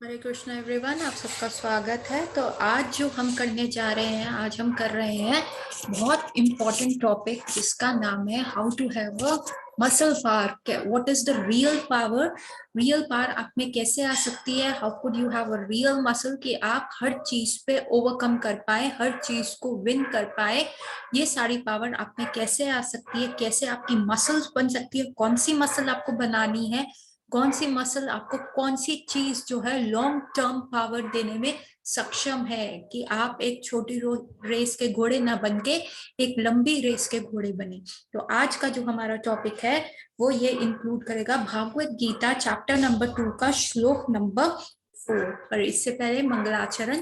हरे Krishna everyone, आप सबका स्वागत है। तो आज जो हम करने जा रहे हैं, आज हम कर रहे हैं बहुत इम्पोर्टेंट टॉपिक जिसका नाम है how to have a muscle power. What is the real power? Real power आप में कैसे आ सकती है? How could you have a real muscle कि आप हर चीज पे ओवरकम कर पाए, हर चीज को विन कर पाए। ये सारी पावर आप में कैसे आ सकती है? कैसे आपकी मसल्स बन सकती है? कौन सी मसल आपको बनानी है? कौन सी मसल आपको कौन सी चीज जो है लॉन्ग टर्म पावर देने में सक्षम है कि आप एक छोटी रेस के घोड़े ना बन के एक लंबी रेस के घोड़े बने। तो आज का जो हमारा टॉपिक है वो ये इंक्लूड करेगा भागवत गीता चैप्टर नंबर 2 का श्लोक नंबर 4। पर इससे पहले मंगलाचरण।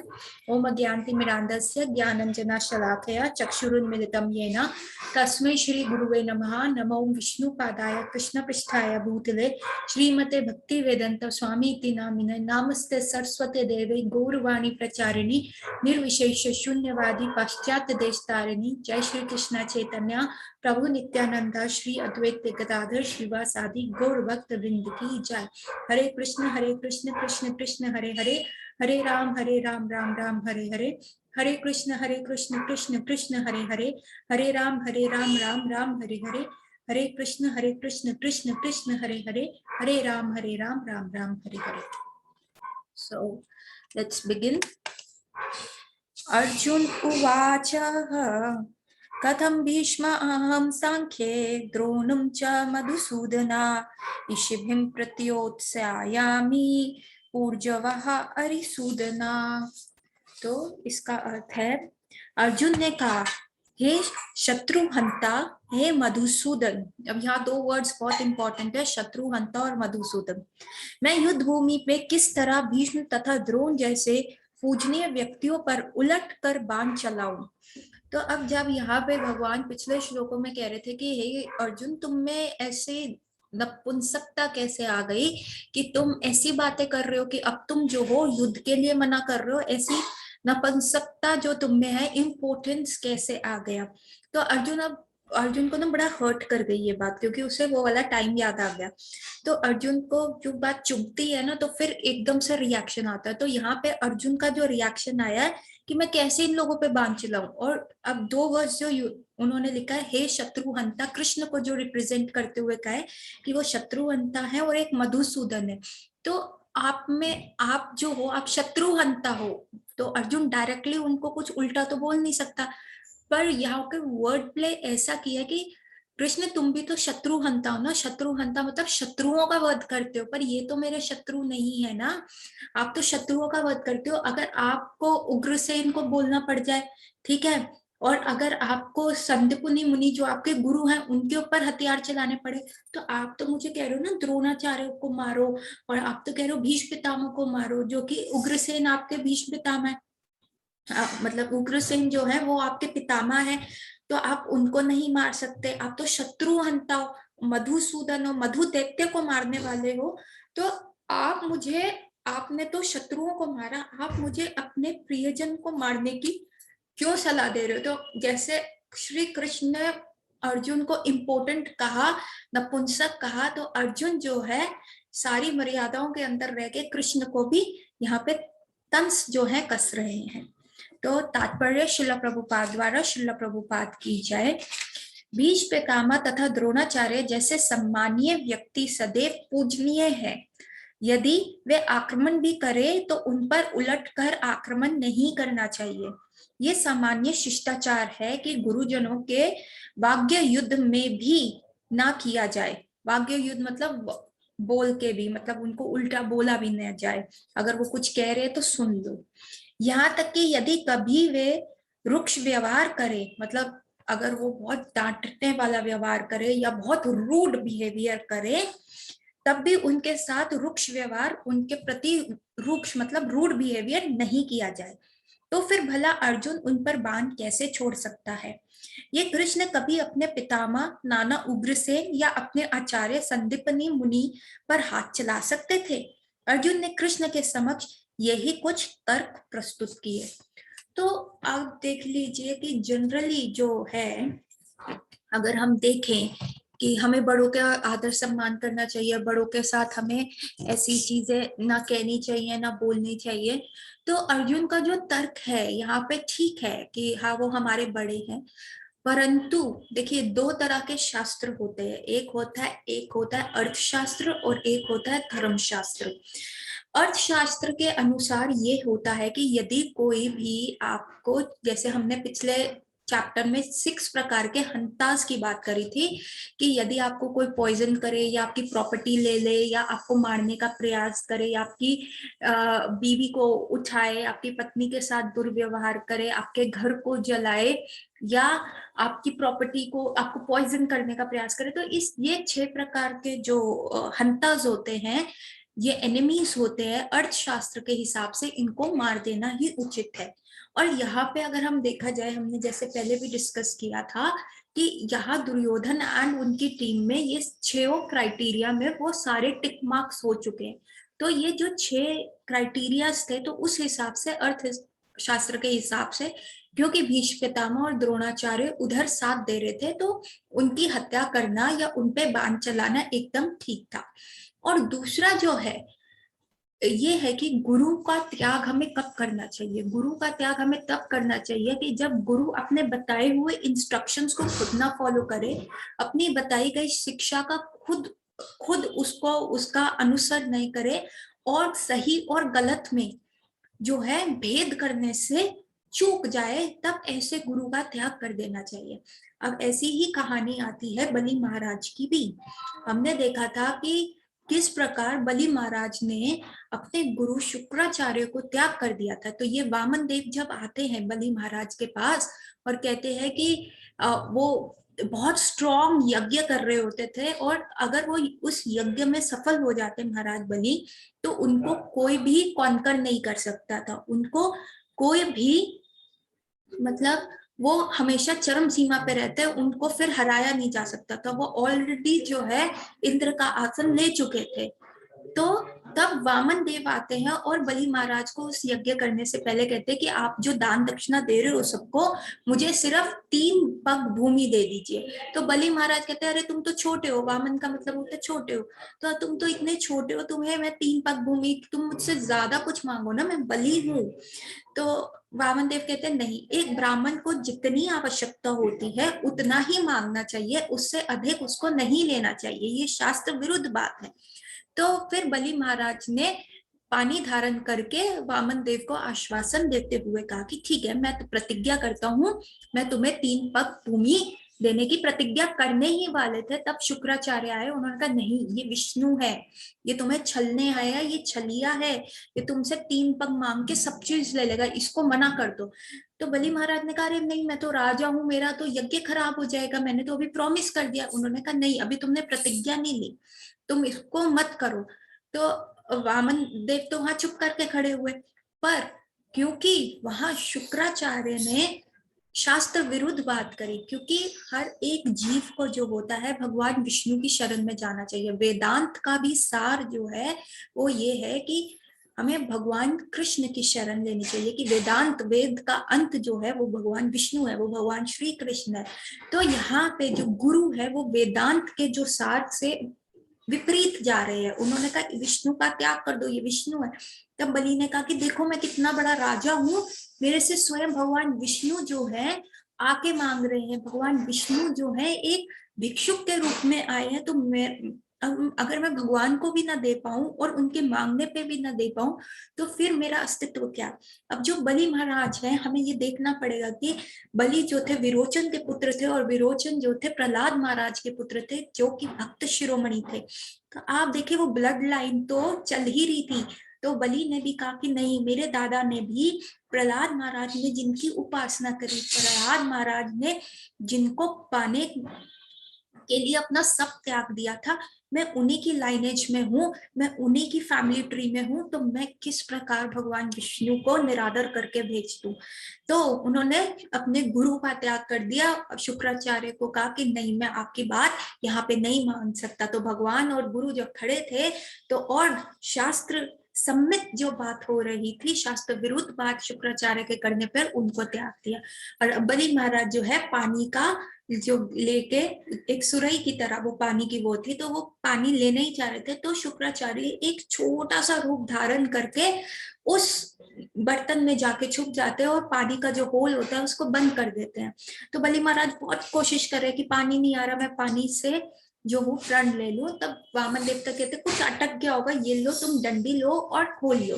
ओम अज्ञानतिमिरान्धस्य ज्ञानंजनशलाकया चक्षुरुन्मिलितं येन तस्मै श्री गुरुवे नमः। नमो विष्णुपादाय कृष्णपृष्ठाय भूतले श्रीमते भक्ति वेदांत स्वामी इति नामिने नामस्ते सरस्वती देवे गौरवाणी प्रचारिणी निर्विशेष शून्यवादी पाश्चात्य देश तारिणी। जय श्री कृष्ण चैतन्य प्रभु नित्यानंद श्री अद्वैत गदाधर श्रीवासादि गौर भक्त वृंद की जय। हरे कृष्ण कृष्ण कृष्ण हरे हरे, हरे राम राम राम हरे हरे, हरे कृष्ण कृष्ण कृष्ण हरे हरे, हरे राम राम राम हरे हरे, हरे कृष्ण कृष्ण कृष्ण हरे हरे, हरे Ram Ram Ram Hare Hare. So let's begin. Arjun उवाच कथं भीष्म अहं सांख्ये द्रोणं च मधुसूदना इषिभिं प्रत्योत्स्यामि ऊर्जवः अरिसूदना। तो इसका अर्थ है, अर्जुन ने कहा, हे शत्रुहंता, हे मधुसूदन। अब यहाँ दो वर्ड्स बहुत इंपॉर्टेंट है, शत्रुहंता और मधुसूदन। मैं युद्ध भूमि पे किस तरह भीष्म तथा द्रोण जैसे पूजनीय व्यक्तियों पर उलट कर बाण चलाऊं। तो अब जब यहाँ पे भगवान पिछले श्लोकों में कह रहे थे कि हे अर्जुन, तुम में ऐसे नपुंसकता कैसे आ गई कि तुम ऐसी बातें कर रहे हो कि अब तुम जो हो युद्ध के लिए मना कर रहे हो, ऐसी नपुंसकता जो तुम में है, इम्पोर्टेंस कैसे आ गया। तो अर्जुन को ना बड़ा हर्ट कर गई ये बात, क्योंकि उसे वो वाला टाइम याद आ गया। तो अर्जुन को जो बात चुभती है ना, तो फिर एकदम से रिएक्शन आता है। तो यहाँ पे अर्जुन का जो रिएक्शन आया है कि मैं कैसे इन लोगों पे बाण चलाऊं। और अब दो वर्ड्स जो उन्होंने लिखा है, हे शत्रुहंता, कृष्ण को जो रिप्रेजेंट करते हुए कहा है कि वो शत्रुहंता है और एक मधुसूदन है। तो आप में आप जो हो, आप शत्रुहंता हो। तो अर्जुन डायरेक्टली उनको कुछ उल्टा तो बोल नहीं सकता, पर यहाँ पे वर्ड प्ले ऐसा किया कि कृष्ण तुम भी तो शत्रुहंता हो ना। शत्रुहंता मतलब शत्रुओं का वध करते हो, पर ये तो मेरे शत्रु नहीं है ना। आप तो शत्रुओं का वध करते हो। अगर आपको उग्रसेन को बोलना पड़ जाए, ठीक है, और अगर आपको संदीपनि मुनि जो आपके गुरु हैं उनके ऊपर हथियार चलाने पड़े, तो आप तो मुझे कह रहे हो ना द्रोणाचार्य को मारो, और आप तो कह रहे हो भीष्म पितामह को मारो, जो कि उग्रसेन आपके भीष्म पितामह है। मतलब उग्रसेन जो है वो आपके पितामह है, तो आप उनको नहीं मार सकते। आप तो शत्रुहंता हो, मधुसूदन हो, मधु दैत्य को मारने वाले हो। तो आपने तो शत्रुओं को मारा, आप मुझे अपने प्रियजन को मारने की क्यों सलाह दे रहे हो? तो जैसे श्री कृष्ण ने अर्जुन को इम्पोर्टेंट कहा, नपुंसक कहा, तो अर्जुन जो है सारी मर्यादाओं के अंदर रह के कृष्ण को भी यहाँ पे तंस जो है कस रहे हैं। तो तात्पर्य शिला प्रभुपाद द्वारा, शिला प्रभुपाद की जाए। भीष्म पितामह तथा द्रोणाचार्य जैसे सम्मानीय व्यक्ति सदैव पूजनीय है। यदि वे आक्रमण भी करे तो उन पर उलटकर आक्रमण नहीं करना चाहिए। ये सामान्य शिष्टाचार है कि गुरुजनों के वाग्य युद्ध में भी ना किया जाए। वाग्य युद्ध मतलब बोल के भी, मतलब उनको उल्टा बोला भी न जाए। अगर वो कुछ कह रहे तो सुन लो। यहाँ तक कि यदि कभी वे रुक्ष व्यवहार करे, मतलब अगर वो बहुत डांटने वाला व्यवहार करे या बहुत रूड बिहेवियर करे, तब भी उनके साथ रुक्ष व्यवहार, उनके प्रति रुक्ष मतलब रूड बिहेवियर नहीं किया जाए। तो फिर भला अर्जुन उन पर बाण कैसे छोड़ सकता है? ये कृष्ण कभी अपने पितामह नाना उग्रसेन या अपने आचार्य संदीपनि मुनि पर हाथ चला सकते थे? अर्जुन ने कृष्ण के समक्ष यही कुछ तर्क प्रस्तुत किए। तो आप देख लीजिए कि जनरली जो है, अगर हम देखें कि हमें बड़ों का आदर सम्मान करना चाहिए, बड़ों के साथ हमें ऐसी चीजें ना कहनी चाहिए ना बोलनी चाहिए। तो अर्जुन का जो तर्क है यहाँ पे ठीक है कि हाँ वो हमारे बड़े हैं, परंतु देखिए दो तरह के शास्त्र होते हैं, एक होता है अर्थशास्त्र और एक होता है धर्मशास्त्र। अर्थशास्त्र के अनुसार ये होता है कि यदि कोई भी आपको, जैसे हमने पिछले चैप्टर में 6 प्रकार के हंताज की बात करी थी, कि यदि आपको कोई पॉइजन करे या आपकी प्रॉपर्टी ले ले या आपको मारने का प्रयास करे या आपकी बीवी को उठाए, आपकी पत्नी के साथ दुर्व्यवहार करे, आपके घर को जलाए या आपकी प्रॉपर्टी को, आपको पॉइजन करने का प्रयास करे, तो इस ये 6 प्रकार के जो हंताज होते हैं, ये एनिमीज होते हैं, अर्थशास्त्र के हिसाब से इनको मार देना ही उचित है। और यहाँ पे अगर हम देखा जाए, हमने जैसे पहले भी डिस्कस किया था कि यहाँ दुर्योधन एंड उनकी टीम में ये 6 क्राइटेरिया में वो सारे टिक मार्क्स हो चुके हैं। तो ये जो 6 क्राइटेरिया थे, तो उस हिसाब से अर्थशास्त्र के हिसाब से, क्योंकि भीष्म पितामह और द्रोणाचार्य उधर साथ दे रहे थे, तो उनकी हत्या करना या उनपे बाण चलाना एकदम ठीक था। और दूसरा जो है ये है कि गुरु का त्याग हमें कब करना चाहिए। गुरु का त्याग हमें तब करना चाहिए कि जब गुरु अपने बताए हुए इंस्ट्रक्शंस को खुद ना फॉलो करे, अपनी बताई गई शिक्षा का खुद खुद उसको उसका अनुसरण नहीं करे, और सही और गलत में जो है भेद करने से चूक जाए, तब ऐसे गुरु का त्याग कर देना चाहिए। अब ऐसी ही कहानी आती है बलि महाराज की भी। हमने देखा था कि किस प्रकार बलि महाराज ने अपने गुरु शुक्राचार्य को त्याग कर दिया था। तो ये वामन देव जब आते हैं बलि महाराज के पास और कहते हैं कि वो बहुत स्ट्रॉन्ग यज्ञ कर रहे होते थे, और अगर वो उस यज्ञ में सफल हो जाते महाराज बलि, तो उनको कोई भी कॉन्कर नहीं कर सकता था, उनको कोई भी, मतलब वो हमेशा चरम सीमा पे रहते, उनको फिर हराया नहीं जा सकता था, वो ऑलरेडी जो है इंद्र का आसन ले चुके थे। तो तब वामन देव आते हैं और बलि महाराज को उस यज्ञ करने से पहले कहते हैं कि आप जो दान दक्षिणा दे रहे हो सबको, मुझे सिर्फ 3 पग भूमि दे दीजिए। तो बलि महाराज कहते हैं अरे तुम तो छोटे हो, वामन का मतलब होता है छोटे हो, तो तुम तो इतने छोटे हो, तुम्हें मैं 3 पग भूमि, तुम मुझसे ज्यादा कुछ मांगो ना, मैं बलि हूँ। तो वामन देव कहते हैं नहीं, एक ब्राह्मण को जितनी आवश्यकता होती है उतना ही मांगना चाहिए, उससे अधिक उसको नहीं लेना चाहिए, ये शास्त्र विरुद्ध बात है। तो फिर बलि महाराज ने पानी धारण करके वामन देव को आश्वासन देते हुए कहा कि ठीक है, मैं तो प्रतिज्ञा करता हूँ, मैं तुम्हें 3 पग भूमि देने की प्रतिज्ञा करने ही वाले थे, तब शुक्राचार्य आए, उन्होंने कहा नहीं, ये विष्णु है, ये तुम्हें छलने आया, ये छलिया है, ये तुमसे 3 पग मांग के सब चीज ले लेगा, इसको मना कर दो। तो बलि महाराज ने कहा अरे नहीं, मैं तो राजा हूँ, मेरा तो यज्ञ खराब हो जाएगा, मैंने तो अभी प्रॉमिस कर दिया। उन्होंने कहा नहीं, अभी तुमने प्रतिज्ञा नहीं ली, तुम इसको मत करो। तो वामन देव तो वहां चुप करके खड़े हुए, पर क्योंकि वहां शुक्राचार्य ने शास्त्र विरुद्ध बात करी, क्योंकि हर एक जीव को जो होता है भगवान विष्णु की शरण में जाना चाहिए। वेदांत का भी सार जो है वो ये है कि हमें भगवान कृष्ण की शरण लेनी चाहिए, कि वेदांत, वेद का अंत जो है वो भगवान विष्णु है, वो भगवान श्री कृष्ण है। तो यहाँ पे जो गुरु है वो वेदांत के जो सार से विपरीत जा रहे हैं, उन्होंने कहा विष्णु का त्याग कर दो, ये विष्णु है। तब बलि ने कहा कि देखो मैं कितना बड़ा राजा हूँ, मेरे से स्वयं भगवान विष्णु जो है आके मांग रहे हैं, भगवान विष्णु जो है एक भिक्षुक के रूप में आए हैं, तो मैं अगर मैं भगवान को भी ना दे पाऊं और उनके मांगने पे भी ना दे पाऊं, तो फिर मेरा अस्तित्व क्या। अब जो बलि महाराज है, हमें ये देखना पड़ेगा कि बलि जो थे विरोचन के पुत्र थे, और विरोचन जो थे प्रहलाद महाराज के पुत्र थे, जो कि भक्त शिरोमणि थे। तो आप देखिए वो ब्लड लाइन तो चल ही रही थी। तो बलि ने भी कहा कि नहीं, मेरे दादा ने भी, प्रहलाद महाराज ने जिनकी उपासना करी, प्रहलाद महाराज ने जिनको पाने के लिए अपना सब त्याग दिया था, मैं उन्हीं की लाइनेज में हूँ, मैं उन्हीं की फैमिली ट्री में हूँ, तो मैं किस प्रकार भगवान विष्णु को निरादर करके भेज दूं। तो उन्होंने अपने गुरु का त्याग कर दिया, शुक्राचार्य को कहा कि नहीं, मैं आपकी बात यहाँ पे नहीं मान सकता। तो भगवान और गुरु जब खड़े थे, तो और शास्त्र सम्मित जो बात हो रही थी, शास्त्र विरुद्ध बात शुक्राचार्य के करने पर उनको त्याग दिया। और बलि महाराज जो है पानी का जो लेके एक सुरई की तरह वो पानी की वो थी, तो वो पानी लेने ही चाह रहे थे, तो शुक्राचार्य एक छोटा सा रूप धारण करके उस बर्तन में जाके छुप जाते हैं और पानी का जो होल होता है उसको बंद कर देते हैं। तो बलि महाराज बहुत कोशिश कर रहे कि पानी नहीं आ रहा, मैं पानी से जो हूँ प्रण ले लूं। तब वामन देवता कहते कुछ अटक गया होगा, ये लो तुम डंडी लो और खोल लो।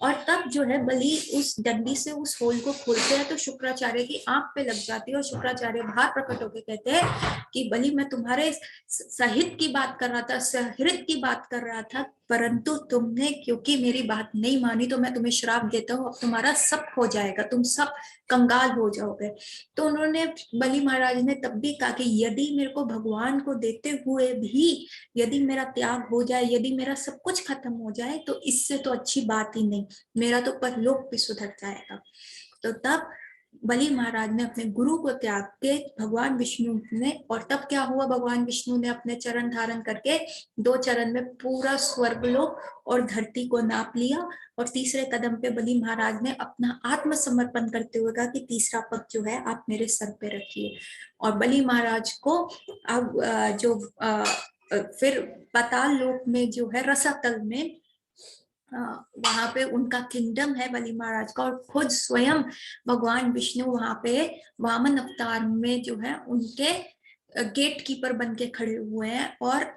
और तब जो है बलि उस डंडी से उस होल को खोलते हैं, तो शुक्राचार्य की आंख पे लग जाती है और शुक्राचार्य बाहर प्रकट होकर कहते हैं कि बलि मैं तुम्हारे सहित की बात कर रहा था, सहृद की बात कर रहा था, परंतु तुमने क्योंकि मेरी बात नहीं मानी, तो मैं तुम्हें श्राप देता हूँ, अब तुम्हारा सब हो जाएगा, तुम सब कंगाल हो जाओगे। तो उन्होंने बलि महाराज ने तब भी कहा कि यदि मेरे को भगवान को देते हुए भी यदि मेरा त्याग हो जाए, यदि मेरा सब कुछ खत्म हो जाए, तो इससे तो अच्छी बात ही नहीं, मेरा तो परलोक भी सुधर जाएगा। तो तब बलि महाराज ने अपने गुरु को त्याग के भगवान विष्णु ने, और तब क्या हुआ, भगवान विष्णु ने अपने चरण धारण करके 2 चरण में पूरा स्वर्गलोक और धरती को नाप लिया। और तीसरे कदम पे बलि महाराज ने अपना आत्मसमर्पण करते हुए कहा कि तीसरा पग जो है आप मेरे सर पे रखिए। और बलि महाराज को अब फिर पाताल लोक में जो है रसातल में वहां पे उनका किंगडम है बलि महाराज का, और खुद स्वयं भगवान विष्णु वहां पे वामन अवतार में जो है उनके गेट कीपर बन के खड़े हुए हैं। और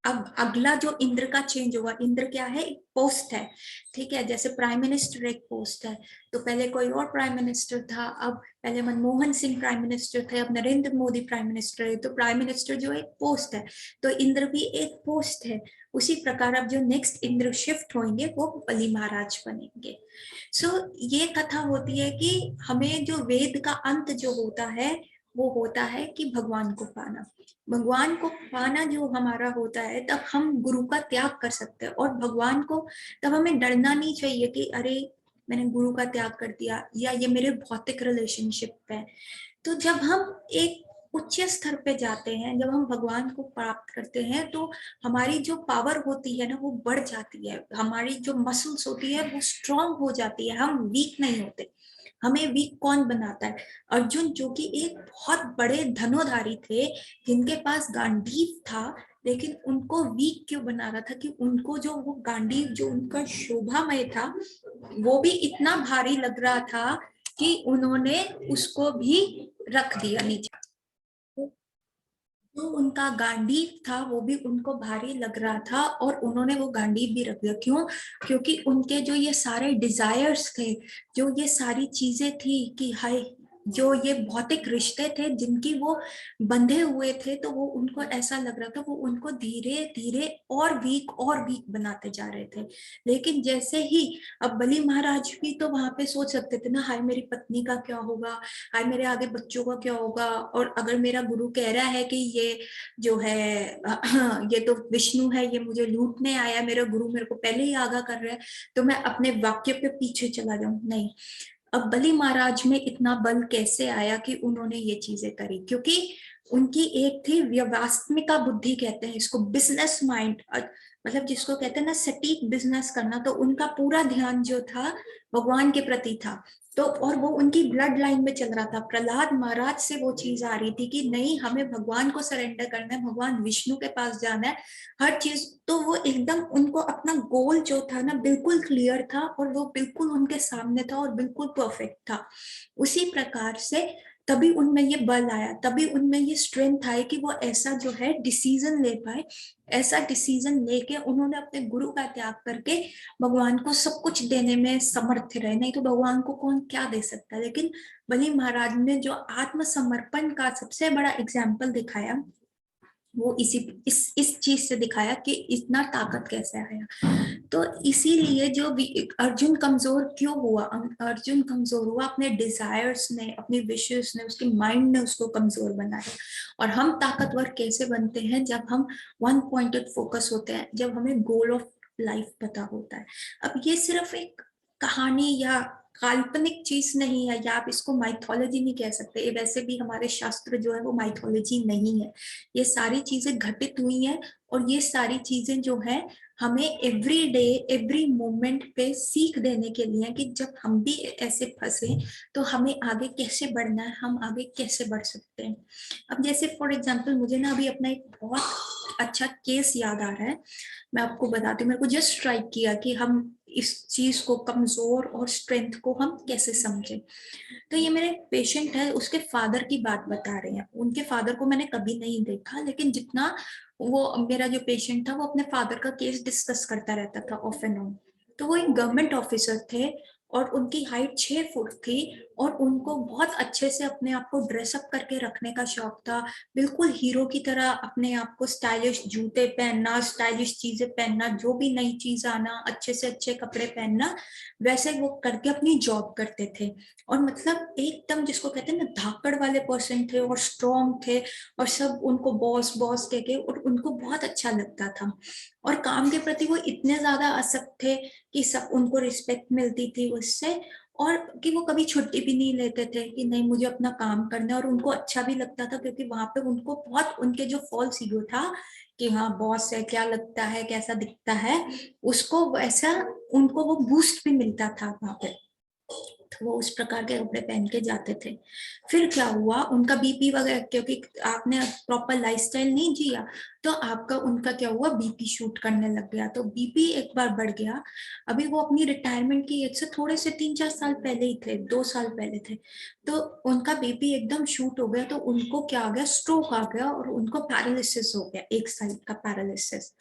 अब अगला जो इंद्र का चेंज होगा, इंद्र क्या है, एक पोस्ट है, ठीक है, जैसे प्राइम मिनिस्टर एक पोस्ट है। तो पहले कोई और प्राइम मिनिस्टर था, अब पहले मनमोहन सिंह प्राइम मिनिस्टर थे, अब नरेंद्र मोदी प्राइम मिनिस्टर है। तो प्राइम मिनिस्टर जो एक पोस्ट है, तो इंद्र भी एक पोस्ट है। उसी प्रकार अब जो नेक्स्ट इंद्र शिफ्ट होंगे वो बलि महाराज बनेंगे। सो ये कथा होती है कि हमें जो वेद का अंत जो होता है वो होता है कि भगवान को पाना। भगवान को पाना जो हमारा होता है, तब हम गुरु का त्याग कर सकते हैं। और भगवान को तब हमें डरना नहीं चाहिए कि अरे मैंने गुरु का त्याग कर दिया, या ये मेरे भौतिक रिलेशनशिप है। तो जब हम एक उच्च स्तर पे जाते हैं, जब हम भगवान को प्राप्त करते हैं, तो हमारी जो पावर होती है ना वो बढ़ जाती है, हमारी जो मसल्स होती है वो स्ट्रांग हो जाती है, हम वीक नहीं होते। हमें वीक कौन बनाता है? अर्जुन जो कि एक बहुत बड़े धनुधारी थे, जिनके पास गांडीव था, लेकिन उनको वीक क्यों बना रहा था कि उनको जो वो गांडीव जो उनका शोभामय था वो भी इतना भारी लग रहा था कि उन्होंने उसको भी रख दिया नीचे। जो उनका गांडीव था वो भी उनको भारी लग रहा था, और उन्होंने वो गांडीव भी रख दिया। क्यों? क्योंकि उनके जो ये सारे डिजायर्स थे, जो ये सारी चीजें थी कि हाय, जो ये भौतिक रिश्ते थे जिनकी वो बंधे हुए थे, तो वो उनको ऐसा लग रहा था, वो उनको धीरे धीरे और वीक बनाते जा रहे थे। लेकिन जैसे ही अब बलि महाराज भी तो वहां पे सोच सकते थे ना, हाय मेरी पत्नी का क्या होगा, हाय मेरे आगे बच्चों का क्या होगा, और अगर मेरा गुरु कह रहा है कि ये जो है ये तो विष्णु है, ये मुझे लूटने आया, मेरा गुरु मेरे को पहले ही आगाह कर रहा है, तो मैं अपने वाक्य पे पीछे चला जाऊं, नहीं। अब बलि महाराज में इतना बल कैसे आया कि उन्होंने ये चीजें करी? क्योंकि उनकी एक थी व्यवास्मिका बुद्धि, कहते हैं इसको, बिजनेस माइंड, मतलब जिसको कहते हैं ना सटीक बिजनेस करना। तो उनका पूरा ध्यान जो था भगवान के प्रति था। तो और वो उनकी ब्लड लाइन में चल रहा था, प्रहलाद महाराज से वो चीज आ रही थी कि नहीं, हमें भगवान को सरेंडर करना है, भगवान विष्णु के पास जाना है, हर चीज। तो वो एकदम उनको अपना गोल जो था ना बिल्कुल क्लियर था, और वो बिल्कुल उनके सामने था और बिल्कुल परफेक्ट था। उसी प्रकार से तभी उनमें ये बल आया, तभी उनमें ये स्ट्रेंथ आए कि वो ऐसा जो है डिसीजन ले पाए। ऐसा डिसीजन लेके उन्होंने अपने गुरु का त्याग करके भगवान को सब कुछ देने में समर्थ रहे। नहीं तो भगवान को कौन क्या दे सकता है। लेकिन बलि महाराज ने जो आत्मसमर्पण का सबसे बड़ा एग्जाम्पल दिखाया, वो इस चीज से दिखाया कि इतना ताकत कैसे आया। तो इसीलिए जो अर्जुन कमजोर क्यों हुआ? अर्जुन कमजोर हुआ अपने डिजायर्स ने, अपनी विशेष ने, उसके माइंड ने उसको कमजोर बनाया। और हम ताकतवर कैसे बनते हैं? जब हम वन पॉइंटेड फोकस होते हैं, जब हमें गोल ऑफ लाइफ पता होता है। अब ये सिर्फ एक कहानी या काल्पनिक चीज नहीं है, या आप इसको माइथोलॉजी नहीं कह सकते। ये वैसे भी हमारे शास्त्र जो है वो माइथोलॉजी नहीं है, ये सारी चीजें घटित हुई हैं। और ये सारी चीजें जो है हमें एवरी डे एवरी मोमेंट पे सीख देने के लिए कि जब हम भी ऐसे फंसे तो हमें आगे कैसे बढ़ना है, हम आगे कैसे बढ़ सकते हैं। अब जैसे फॉर एग्जांपल मुझे ना अभी अपना एक बहुत अच्छा केस याद आ रहा है, मैं आपको बताती हूँ। मेरे को जस्ट स्ट्राइक किया कि हम इस चीज को, कमजोर और स्ट्रेंथ को हम कैसे समझें। तो ये मेरे पेशेंट है, उसके फादर की बात बता रहे हैं। उनके फादर को मैंने कभी नहीं देखा, लेकिन जितना वो मेरा जो पेशेंट था वो अपने फादर का केस डिस्कस करता रहता था ऑफ एंड ऑन। तो वो एक गवर्नमेंट ऑफिसर थे और उनकी हाइट 6 फुट थी और उनको बहुत अच्छे से अपने आप को ड्रेसअप करके रखने का शौक था। बिल्कुल हीरो की तरह अपने आप को, स्टाइलिश जूते पहनना, स्टाइलिश चीजें पहनना, जो भी नई चीज आना, अच्छे से अच्छे कपड़े पहनना, वैसे वो करके अपनी जॉब करते थे। और मतलब एकदम जिसको कहते हैं ना धाकड़ वाले पर्सन थे और स्ट्रॉन्ग थे, और सब उनको बॉस बॉस कह के, और उनको बहुत अच्छा लगता था। और काम के प्रति वो इतने ज्यादा आसक्त थे कि सब उनको रिस्पेक्ट मिलती थी उससे, और कि वो कभी छुट्टी भी नहीं लेते थे कि नहीं मुझे अपना काम करना है। और उनको अच्छा भी लगता था क्योंकि वहां पे उनको बहुत, उनके जो फॉल्स ईगो था कि हाँ बॉस है, क्या लगता है, कैसा दिखता है, उसको वैसा उनको वो बूस्ट भी मिलता था वहां पे। तो वो उस प्रकार के कपड़े पहन के जाते थे। फिर क्या हुआ, उनका बीपी वगैरह, क्योंकि आपने प्रॉपर लाइफस्टाइल नहीं जिया, तो आपका उनका क्या हुआ, बीपी शूट करने लग गया। तो बीपी एक बार बढ़ गया। अभी वो अपनी रिटायरमेंट की एज से थोड़े से 3-4 साल पहले ही थे, 2 साल पहले थे। तो उनका बीपी एकदम शूट हो गया, तो उनको क्या आ गया, स्ट्रोक आ गया, और उनको पैरालिसिस हो गया, एक साइड का पैरालिसिस।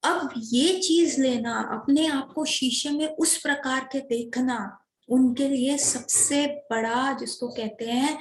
अब ये चीज लेना, अपने आप को शीशे में उस प्रकार के देखना, उनके लिए सबसे बड़ा, जिसको कहते हैं,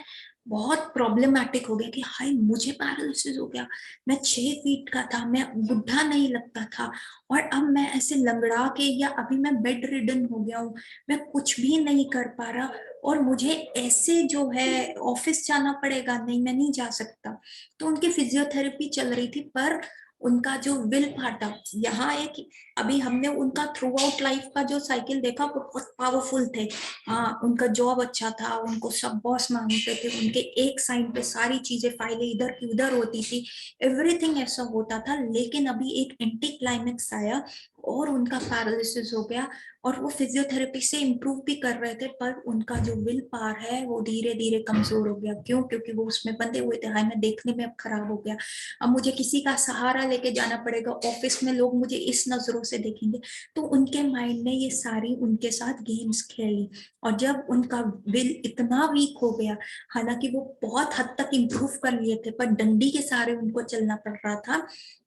बहुत प्रॉब्लमैटिक हो गया कि हाय मुझे पैरालिसिस हो गया। मैं 6 फीट का था, मैं बुढ़ा नहीं लगता था, और अब मैं ऐसे लंगड़ा के, या अभी मैं बेड रिडन हो गया हूँ, मैं कुछ भी नहीं कर पा रहा, और मुझे ऐसे जो है ऑफिस जाना पड़ेगा, नहीं मैं नहीं जा सकता। तो उनकी फिजियोथेरेपी चल रही थी, पर उनका जो विल पाटा यहाँ है कि अभी हमने उनका थ्रू आउट लाइफ का जो साइकिल देखा वो बहुत पावरफुल थे। हाँ उनका जॉब अच्छा था, उनको सब बॉस मांगते थे, उनके एक साइन पे सारी चीजें, फाइलें इधर की उधर होती थी, एवरीथिंग ऐसा होता था। लेकिन अभी एक एंटी क्लाइमेक्स आया और उनका पैरालिसिस हो गया। और वो फिजियोथेरेपी से इम्प्रूव भी कर रहे थे, पर उनका जो विल पावर है वो धीरे धीरे कमजोर हो गया। क्यों? क्योंकि वो उसमें बंधे हुए थे, हाय मैं देखने में अब खराब हो गया, अब मुझे किसी का सहारा लेके जाना पड़ेगा, ऑफिस में लोग मुझे इस नजरों से देखेंगे। तो उनके माइंड ने ये सारी उनके साथ गेम्स खेली। और जब उनका विल इतना वीक हो गया, हालांकि वो बहुत हद तक इम्प्रूव कर लिए थे, पर डंडी के सहारे उनको चलना पड़ रहा था।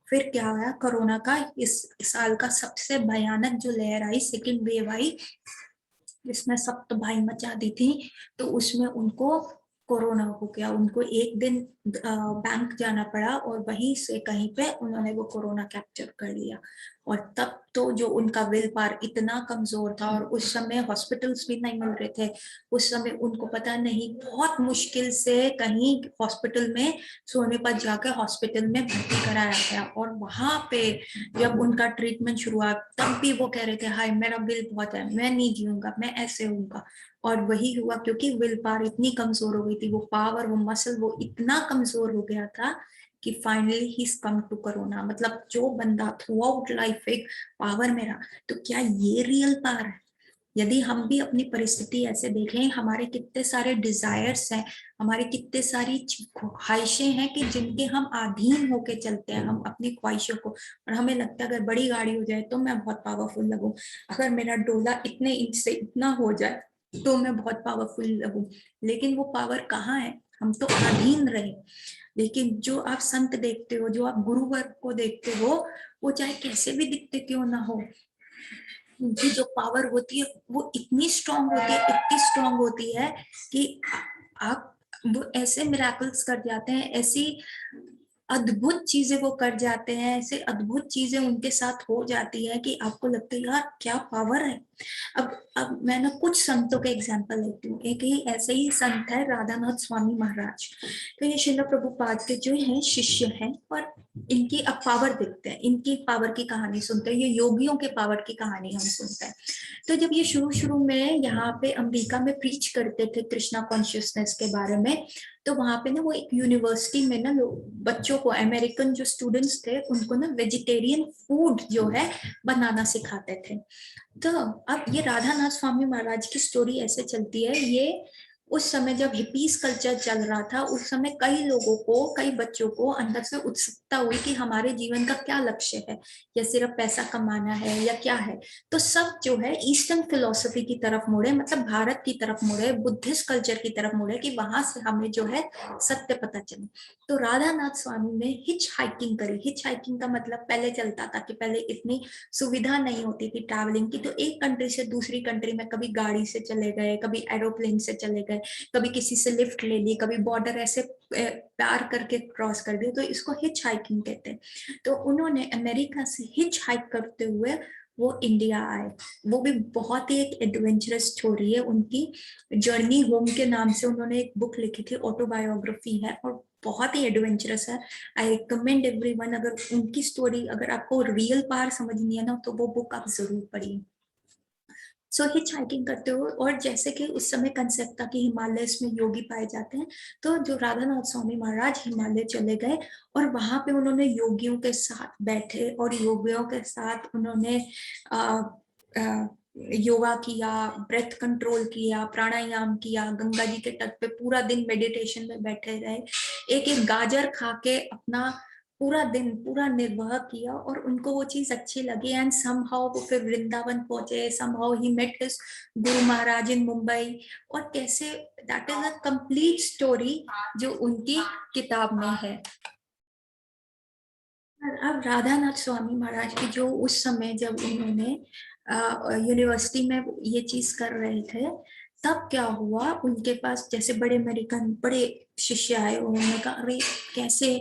फिर क्या आया, कोरोना का इस साल का सबसे भयानक जो लहर आई, सेकेंड वेव आई, जिसमें सब तबाही मचा दी थी। तो उसमें उनको कोरोना हो गया। उनको एक दिन बैंक जाना पड़ा और वहीं से कहीं पे उन्होंने वो कोरोना कैप्चर कर लिया। और तब तो जो उनका विल पावर इतना कमजोर था, और उस समय हॉस्पिटल्स भी नहीं मिल रहे थे। उस समय उनको पता नहीं, बहुत मुश्किल से कहीं हॉस्पिटल में सोनीपत जाकर हॉस्पिटल में भर्ती कराया गया। और वहां पे जब उनका ट्रीटमेंट शुरू हुआ, तब भी वो कह रहे थे हाय मेरा बिल बहुत है, मैं नहीं जीऊंगा, मैं ऐसे हूँगा। और वही हुआ, क्योंकि विल पावर इतनी कमजोर हो गई थी, वो पावर, वो मसल, वो इतना कमजोर हो गया था कि finally he come to corona. मतलब जो बंदा थ्रू आउट लाइफ एक पावर में रहा, तो क्या ये रियल पावर है? यदि हम भी अपनी परिस्थिति ऐसे देखें, हमारे कितने सारे डिजायर्स हैं, हमारी कितने सारी ख्वाहिशें हैं कि जिनके हम अधीन होके चलते हैं, हम अपनी ख्वाहिशों को। और हमें लगता है अगर बड़ी गाड़ी हो जाए तो मैं बहुत पावरफुल लगूं, अगर मेरा डोला इतने इंच से इतना हो जाए तो मैं बहुत पावरफुल लगूं। लेकिन वो पावर कहाँ है? हम तो अधीन रहे। लेकिन जो आप संत देखते हो, जो आप गुरुवर को देखते हो, वो चाहे कैसे भी दिखते क्यों ना हो, उनकी जो पावर होती है वो इतनी स्ट्रांग होती है, इतनी स्ट्रांग होती है कि आप, वो ऐसे मिराकल्स कर जाते हैं, ऐसी अद्भुत चीजें वो कर जाते हैं, ऐसे अद्भुत चीजें उनके साथ हो जाती है कि आपको लगता है यार क्या पावर है। अब मैं ना कुछ संतों के एग्जांपल लेती हूँ। एक ही ऐसे ही संत है राधानाथ स्वामी महाराज। तो ये श्रील प्रभुपाद के जो है शिष्य हैं, और इनकी अब पावर देखते हैं, इनकी पावर की कहानी सुनते हैं, ये योगियों के पावर की कहानी हम सुनते हैं। तो जब ये शुरू शुरू में यहाँ पे अमेरिका में प्रीच करते थे कृष्णा कॉन्शियसनेस के बारे में, तो वहां पे ना वो एक यूनिवर्सिटी में ना बच्चों को, अमेरिकन जो स्टूडेंट्स थे उनको ना वेजिटेरियन फूड जो है बनाना सिखाते थे। तो अब ये राधानाथ स्वामी महाराज की स्टोरी ऐसे चलती है, ये उस समय जब हिपीस कल्चर चल रहा था, उस समय कई लोगों को, कई बच्चों को अंदर से उत्सुकता हुई कि हमारे जीवन का क्या लक्ष्य है, या सिर्फ पैसा कमाना है या क्या है। तो सब जो है ईस्टर्न फिलोसफी की तरफ मुड़े, मतलब भारत की तरफ मुड़े, बुद्धिस्ट कल्चर की तरफ मुड़े, कि वहां से हमें जो है सत्य पता चले। तो राधानाथ स्वामी ने हिच हाइकिंग करी। हिच हाइकिंग का मतलब पहले चलता था कि पहले इतनी सुविधा नहीं होती थी ट्रैवलिंग की, तो एक कंट्री से दूसरी कंट्री में कभी गाड़ी से चले गए, कभी एरोप्लेन से चले गए, कभी किसी से लिफ्ट ले ली, कभी बॉर्डर ऐसे पार करके क्रॉस कर दिया, तो इसको हिच हाइकिंग कहते हैं। तो उन्होंने अमेरिका से हिच हाइक करते हुए वो इंडिया आए। वो भी बहुत ही एक एडवेंचरस स्टोरी है उनकी। जर्नी होम के नाम से उन्होंने एक बुक लिखी थी, ऑटोबायोग्राफी है, और बहुत ही एडवेंचरस है। आई रिकमेंड एवरीवन, अगर उनकी स्टोरी, अगर आपको रियल पार समझनी है ना, तो वो बुक आप जरूर पढ़िए। सो हिच हाइकिंग करते हुए, और जैसे कि उस समय कंसेप्ट था कि हिमालय में योगी पाए जाते हैं, तो जो राधानाथ स्वामी महाराज हिमालय चले गए और वहां पे उन्होंने योगियों के साथ बैठे और योगियों के साथ उन्होंने आ, आ, योगा किया, ब्रेथ कंट्रोल किया, प्राणायाम किया, गंगा जी के तट पे पूरा दिन मेडिटेशन में बैठे रहे, एक एक गाजर खा के अपना पूरा दिन पूरा निर्वाह किया, और उनको वो चीज अच्छी लगी। एंड समहाउ वो फिर वृंदावन पहुंचे, समहाउ ही मेट हिज गुरु महाराज इन मुंबई, और कैसे, that is a complete story जो उनकी किताब में है। अब राधानाथ स्वामी महाराज की जो उस समय जब उन्होंने यूनिवर्सिटी में ये चीज कर रहे थे, तब क्या हुआ, उनके पास जैसे बड़े अमेरिकन बड़े शिष्य आए, उन्होंने कहा अरे कैसे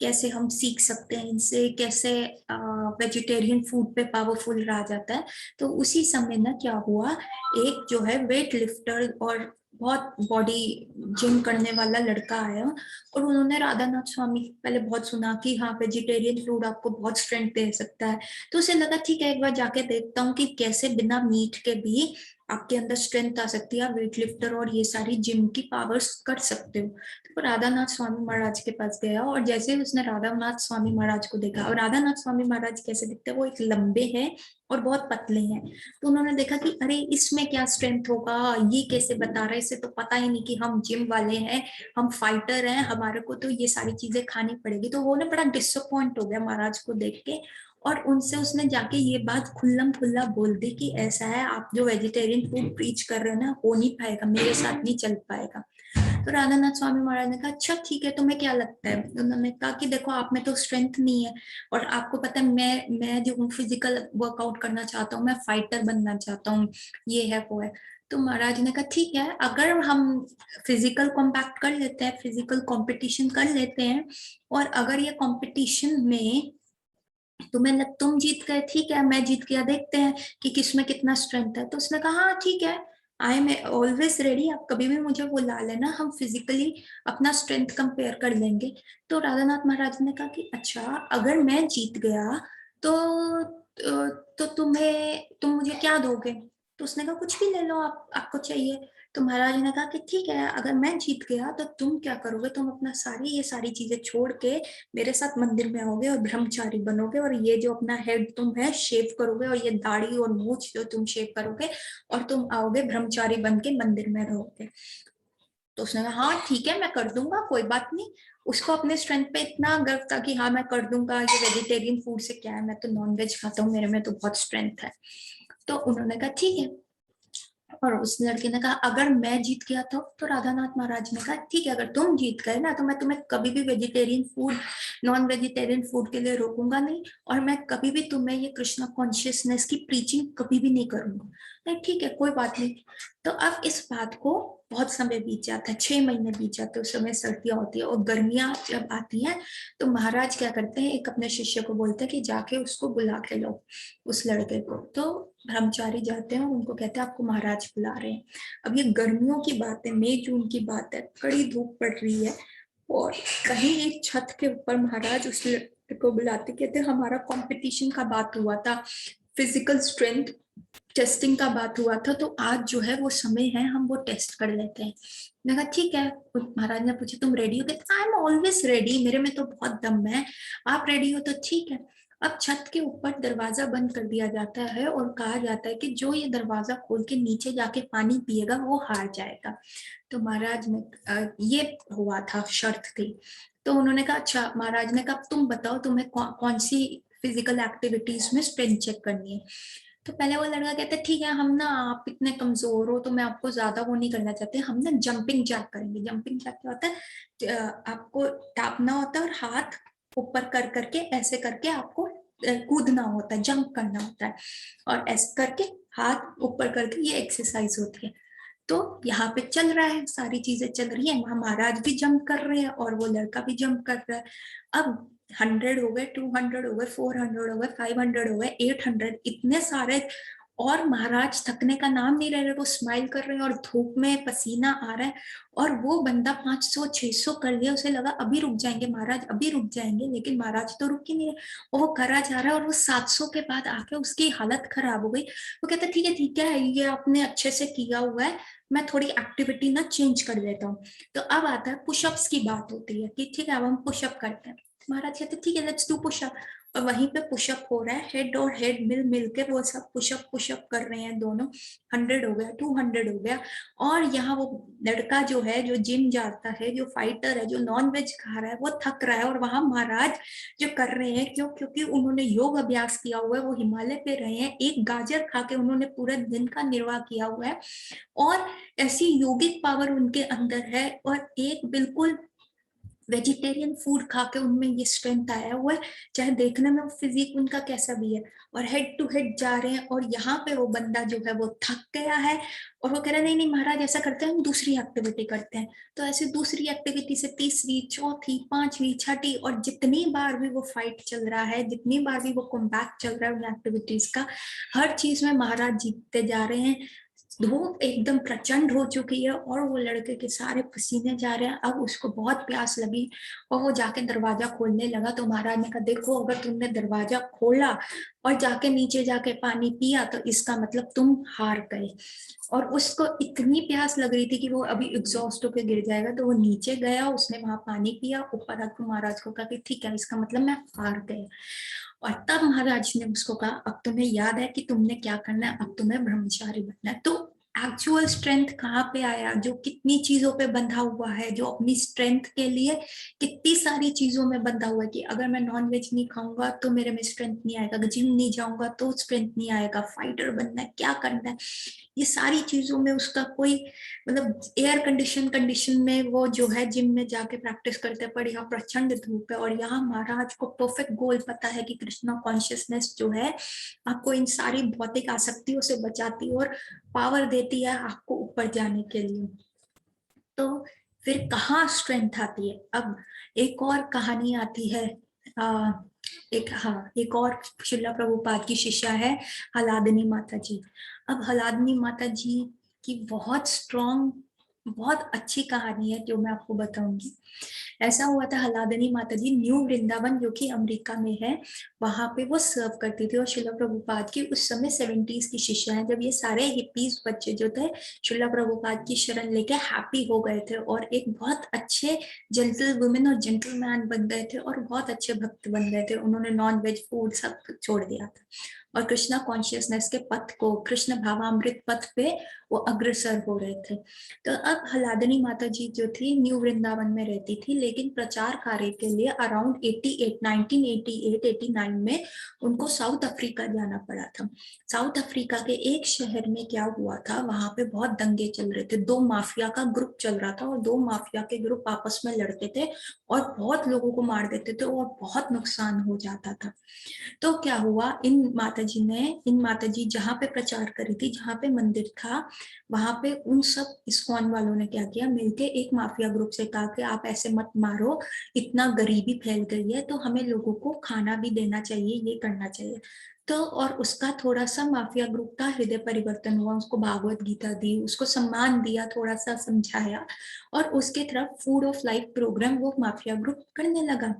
कैसे हम सीख सकते हैं इनसे, कैसे वेजिटेरियन फूड पे पावरफुल रहा जाता है। तो उसी समय ना क्या हुआ, एक जो है वेट लिफ्टर और बहुत बॉडी जिम करने वाला लड़का आया, और उन्होंने राधानाथ स्वामी पहले बहुत सुना कि हाँ वेजिटेरियन फूड आपको बहुत स्ट्रेंथ दे सकता है। तो उसे लगा ठीक है, एक बार जाके देखता हूँ कि कैसे बिना मीट के भी आपके अंदर स्ट्रेंथ आ सकती है, वेट लिफ्टर और ये सारी जिम की पावर्स कर सकते हो। तो राधानाथ स्वामी महाराज के पास गया, और जैसे ही उसने राधानाथ स्वामी महाराज को देखा, और राधानाथ स्वामी महाराज कैसे दिखते हैं, वो एक लंबे हैं और बहुत पतले हैं। तो उन्होंने देखा कि अरे इसमें क्या स्ट्रेंथ होगा, ये कैसे बता रहे, इसे तो पता ही नहीं कि हम जिम वाले हैं, हम फाइटर हैं, हमारे को तो ये सारी चीजें खानी पड़ेगी। तो वो ना बड़ा डिसअपॉइंट हो गया महाराज को देख के, और उनसे उसने जाके ये बात खुल्लम खुल्ला बोल दी कि ऐसा है, आप जो वेजिटेरियन फूड प्रीच कर रहे हो ना, हो नहीं पाएगा, मेरे साथ नहीं चल पाएगा। तो राधानाथ स्वामी महाराज ने कहा अच्छा ठीक है, तुम्हें क्या लगता है। उन्होंने कहा कि देखो आप में तो स्ट्रेंथ नहीं है, और आपको पता है मैं जो फिजिकल वर्कआउट करना चाहता हूँ, मैं फाइटर बनना चाहता हूँ, ये है वो है। तो महाराज ने कहा ठीक है, अगर हम फिजिकल कॉम्पैक्ट कर लेते हैं, फिजिकल कंपटीशन कर लेते हैं, और अगर ये कंपटीशन में तुम जीत गए, ठीक है, मैं जीत गया, देखते हैं कि किसमें कितना स्ट्रेंथ है। तो उसने कहा हाँ ठीक है, आई एम ऑलवेज रेडी, आप कभी भी मुझे बुला लेना, हम फिजिकली अपना स्ट्रेंथ कंपेयर कर लेंगे। तो राधानाथ महाराज ने कहा कि अच्छा अगर मैं जीत गया तो तुम मुझे क्या दोगे। तो उसने कहा कुछ भी ले लो, आपको चाहिए। तो महाराज ने कहा कि ठीक है, अगर मैं जीत गया तो तुम क्या करोगे, तुम अपना ये सारी चीजें छोड़ के मेरे साथ मंदिर में आओगे और ब्रह्मचारी बनोगे, और ये जो अपना हेड तुम है शेव करोगे, और ये दाढ़ी और मूछ जो तुम शेव करोगे, और तुम आओगे ब्रह्मचारी बन के मंदिर में रहोगे। तो उसने कहा हाँ ठीक है, मैं कर दूंगा, कोई बात नहीं। उसको अपने स्ट्रेंथ पे इतना गर्व था कि हाँ मैं कर दूंगा, ये वेजिटेरियन फूड से क्या है, मैं तो नॉन वेज खाता हूँ, मेरे में तो बहुत स्ट्रेंथ है। तो उन्होंने कहा ठीक है, और उस लड़के ने कहा अगर मैं जीत गया तो राधानाथ महाराज ने कहा ठीक है, अगर तुम जीत गए ना, तो मैं तुम्हें कभी भी vegetarian food, non vegetarian food के लिए रोकूंगा नहीं, और मैं कभी भी तुम्हें ये कृष्णा कॉन्शियसनेस की प्रीचिंग कभी भी नहीं करूंगा। नहीं ठीक है, कोई बात नहीं। तो अब इस बात को बहुत समय बीत जाता है, 6 महीने बीत जाते हैं, उस समय सर्दियां होती है, और गर्मियां जब आती हैं तो महाराज क्या करते हैं, एक अपने शिष्य को बोलते हैं कि जाके उसको बुला के लो, उस लड़के को। तो ब्रह्मचारी जाते हैं और उनको कहते हैं आपको महाराज बुला रहे हैं। अब ये गर्मियों की बात है, मई जून की बात है, कड़ी धूप पड़ रही है, और कहीं एक छत के ऊपर महाराज उस को बुलाते, कहते हमारा कंपटीशन का बात हुआ था, फिजिकल स्ट्रेंथ टेस्टिंग का बात हुआ था, तो आज जो है वो समय है हम वो टेस्ट कर लेते हैं। मैंने कहा ठीक है। महाराज ने पूछा तुम रेडी हो? कहते आई एम ऑलवेज रेडी, मेरे में तो बहुत दम है, आप रेडी हो तो ठीक है। अब छत के ऊपर दरवाजा बंद कर दिया जाता है और कहा जाता है कि जो ये दरवाजा खोल के नीचे जाके पानी पिएगा वो हार जाएगा। तो महाराज ने ये हुआ था, शर्त थी। तो उन्होंने कहा अच्छा। महाराज ने कहा तुम बताओ तुम्हें कौन सी फिजिकल एक्टिविटीज में स्ट्रेंथ चेक करनी है। तो पहले वो लड़का कहता है ठीक है, हम ना, आप इतने कमजोर हो तो मैं आपको ज्यादा वो नहीं करना चाहते, हम ना जंपिंग जैक करेंगे। जंपिंग जैक क्या होता है? आपको टापना होता है और हाथ ऊपर कर करके ऐसे करके आपको कूदना होता है, जंप करना होता है, और ऐसे करके हाथ ऊपर करके ये एक्सरसाइज होती है। तो यहाँ पे चल रहा है, सारी चीजें चल रही है, वहां महाराज भी जंप कर रहे हैं और वो लड़का भी जंप कर रहा है। अब 100 हो गए, 200 हो गए, 400 हो गए, 500 हो गए, 800, इतने सारे, और महाराज थकने का नाम नहीं ले रहे, वो स्माइल कर रहे हैं और धूप में पसीना आ रहा है। और वो बंदा 500 600 कर लिया, उसे लगा अभी रुक जाएंगे महाराज, अभी रुक जाएंगे, लेकिन महाराज तो रुक ही नहीं रहे और वो करा जा रहा है। और वो 700 के बाद आके उसकी हालत खराब हो गई। वो कहता ठीक है ये आपने अच्छे से किया हुआ है, मैं थोड़ी एक्टिविटी ना चेंज कर देता हूँ। तो अब आता है पुशअप्स की बात होती है कि ठीक है अब हम पुशअप करते हैं। महाराज कहते ठीक है लेट्स डू पुशअप। और वहीं पे पुशअप हो रहा है, हेड और हेड मिल मिल के वो सब पुशअप पुशअप कर रहे हैं दोनों। 100 हो गया, 200 हो गया। और यहाँ वो लड़का जो है, जो जिम जाता है, जो फाइटर है, जो नॉन वेज खा रहा है, वो थक रहा है। और वहां महाराज जो कर रहे हैं, क्योंकि उन्होंने योग अभ्यास किया हुआ है, वो हिमालय पे रहे हैं, एक गाजर खा के उन्होंने पूरे दिन का निर्वाह किया हुआ है, और ऐसी योगिक पावर उनके अंदर है, और एक बिल्कुल वेजिटेरियन फूड खा के उनमें ये स्ट्रेंथ आया हुआ है, चाहे देखने में फिजिक उनका कैसा भी है, और हेड टू हेड जा रहे हैं। और यहाँ पे वो बंदा जो है वो थक गया है, और वो कह रहा है नहीं नहीं महाराज ऐसा करते हैं, हम दूसरी एक्टिविटी करते हैं। तो ऐसे दूसरी एक्टिविटी से तीसरी, चौथी, पांचवी, छठी, और जितनी बार भी वो फाइट चल रहा है, जितनी बार भी वो कॉम्बैट चल रहा है उन एक्टिविटीज का, हर चीज में महाराज जीतते जा रहे हैं। धूप एकदम प्रचंड हो चुकी है और वो लड़के के सारे पसीने जा रहे हैं। अब उसको बहुत प्यास लगी और वो जाके दरवाजा खोलने लगा। तो महाराज ने कहा देखो अगर तुमने दरवाजा खोला और जाके नीचे जाके पानी पिया तो इसका मतलब तुम हार गए। और उसको इतनी प्यास लग रही थी कि वो अभी एग्जॉस्ट होकर गिर जाएगा, तो वो नीचे गया, उसने वहां पानी पिया, ऊपर आकर महाराज को कहा कि ठीक है इसका मतलब मैं हार गया। और तब महाराज ने उसको कहा अब तुम्हें याद है कि तुमने क्या करना है, अब तुम्हें ब्रह्मचारी बनना है। तो एक्चुअल स्ट्रेंथ कहाँ पे आया, जो कितनी चीजों पे बंधा हुआ है, जो अपनी स्ट्रेंथ के लिए कितनी सारी चीजों में बंधा हुआ है कि अगर मैं नॉन वेज नहीं खाऊंगा तो मेरे में स्ट्रेंथ नहीं आएगा, जिम नहीं जाऊंगा तो स्ट्रेंथ नहीं आएगा, फाइटर बनना है, क्या करना है, ये सारी चीजों में उसका कोई मतलब, एयर कंडीशन में वो जो है जिम में जाके प्रैक्टिस करते, पर यहाँ प्रचंड धूप है। और यहाँ महाराज को परफेक्ट गोल पता है कि कृष्णा कॉन्शियसनेस जो है आपको इन सारी भौतिक आसक्तियों से बचाती है और पावर देती है आपको ऊपर जाने के लिए। तो फिर कहाँ स्ट्रेंथ आती है? अब एक और कहानी आती है। आ, एक और शिला प्रभुपाद की शिष्या है हलादनी माता जी। अब हलादनी माता जी की बहुत स्ट्रॉन्ग, बहुत अच्छी कहानी है जो मैं आपको बताऊंगी। ऐसा हुआ था, हलादनी माता जी न्यू वृंदावन जो कि अमेरिका में है, वहां पे वो सर्व करती थी। और शिला प्रभुपाद की उस समय 70s की शिष्या है, जब ये सारे हिप्पीज बच्चे जो थे शिला प्रभुपाद की शरण लेके हैप्पी हो गए थे और एक बहुत अच्छे जेंटल वुमेन और जेंटलमैन बन गए थे और बहुत अच्छे भक्त बन गए थे। उन्होंने नॉन वेज फूड सब छोड़ दिया था और कृष्णा कॉन्शियसनेस के पथ को, कृष्ण भावामृत पथ पे वो अग्रसर हो रहे थे। तो अब हलादनी माता जी जो थी न्यू वृंदावन में रहती थी, लेकिन प्रचार कार्य के लिए अराउंड 1989 में उनको साउथ अफ्रीका जाना पड़ा था। साउथ अफ्रीका के एक शहर में क्या हुआ था, वहां पे बहुत दंगे चल रहे थे, दो माफिया का ग्रुप चल रहा था और दो माफिया के ग्रुप आपस में लड़ते थे और बहुत लोगों को मार देते थे और बहुत नुकसान हो जाता था। तो क्या हुआ, इन माताजी जहाँ पे प्रचार करी थी, जहाँ पे मंदिर था, वहां पे उन सब इस्कॉन वालों ने क्या किया, मिलके एक माफिया ग्रुप से कहा कि आप ऐसे मत मारो, इतना गरीबी फैल गई है तो हमें लोगों को खाना भी देना चाहिए, ये करना चाहिए। तो और उसका थोड़ा सा माफिया ग्रुप का हृदय परिवर्तन हुआ, उसको भागवत गीता दी, उसको सम्मान दिया, थोड़ा सा समझाया, और उसके तरफ फूड ऑफ लाइफ प्रोग्राम वो माफिया ग्रुप करने लगा।